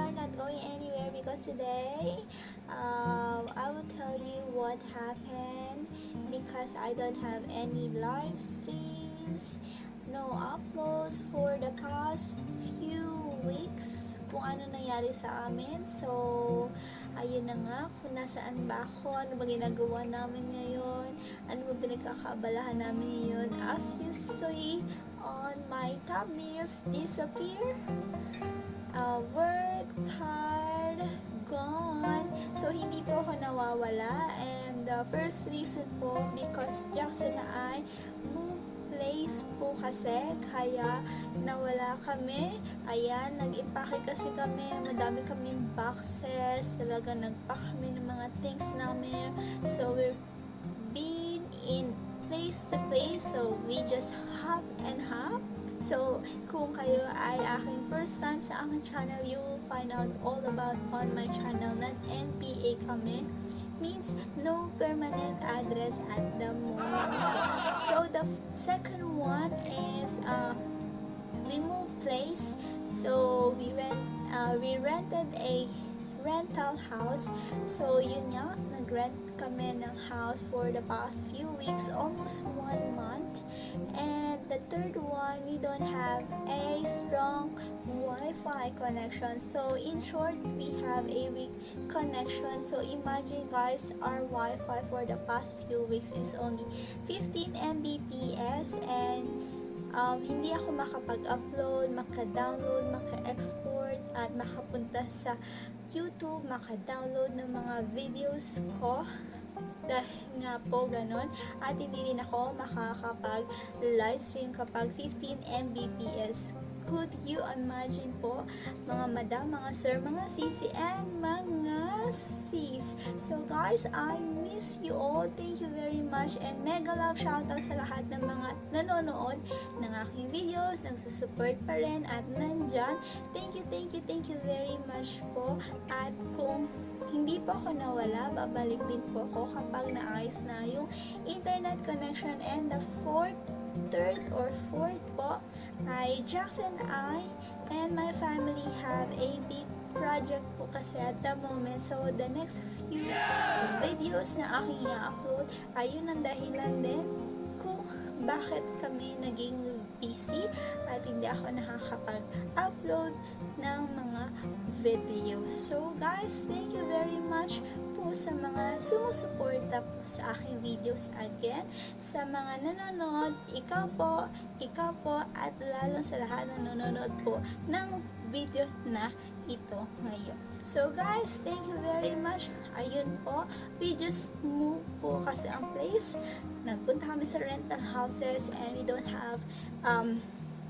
are not going anywhere because today I will tell you what happened because I don't have any live streams, no uploads for the past few weeks kung ano nangyari sa amin. So, ayun na nga, kung nasaan ba ako, ano ba ginagawa namin ngayon, ano ba pinagkakaabalahan namin ngayon. As you see on my thumbnails, disappear, work, tired, gone. So, hindi po ako nawawala. And the first reason po, because Jackson na ay place po kasi, kaya nawala kami. Ayan, nag-impake kasi kami, madami kaming boxes, talaga nag-pack kami ng mga things namin. So, we're been in place to place, so we just hop and hop. So, kung kayo ay aking first time sa aking channel, you will find out all about on my channel, not NPA kami. Means no permanent address at the moment. So the second one is we moved place. So we rented a rental house. So yun nga, nag-rent kami ng house for the past few weeks, almost 1 month. And the third one, we don't have a strong Wi-Fi connection. So in short, we have a weak connection. So imagine guys, our Wi-Fi for the past few weeks is only 15 Mbps and hindi ako makapag-upload, maka-download, maka-export at makapunta sa YouTube, maka-download ng mga videos ko dahil nga po ganon, at hindi rin ako makakapag live stream kapag 15 Mbps. Could you imagine po, mga madam, mga sir, mga sisi, and mga sis? So guys, I miss you all. Thank you very much and mega love shoutout sa lahat ng mga nanonood ng aking videos, nagsusupport pa rin at nandyan. Thank you very much po. At kung hindi po ako nawala, babalik din po ako kapag naayos na yung internet connection. And the third or fourth po ay Jackson I and my family have a big project po kasi at the moment. So the next few videos na aking i-upload ay yun ang dahilan din kung bakit kami naging busy at hindi ako nakakapag-upload ng mga videos. So guys, thank you very much po sa mga sumusuporta po sa aking videos again. Sa mga nanonood, ikaw po, at lalo sa lahat na nanonood po ng video na ito ngayon. So guys, thank you very much. Ayun po, we just moved po kasi ang place. Nagpunta kami sa rental houses and we don't have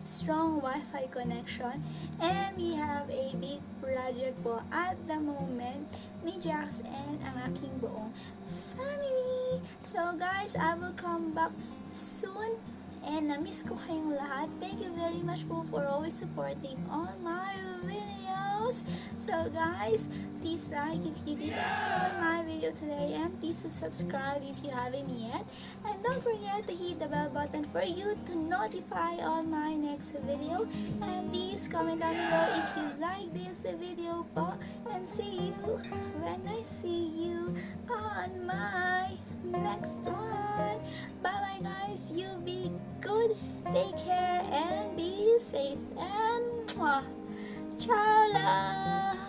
strong Wi-Fi connection and we have a big project po at the moment ni Jax and ang aking buong family. So guys, I will come back soon and na-miss ko kayong lahat. Thank you very much po for always supporting all my videos. So guys, please like if you did enjoy my video today and please to subscribe if you haven't yet. And don't forget to hit the bell button for you to notify on my next video. And please comment down below if you like this video po. And see you when I see you on my next one. Bye bye guys, you be good, take care and be safe, and ciao lang.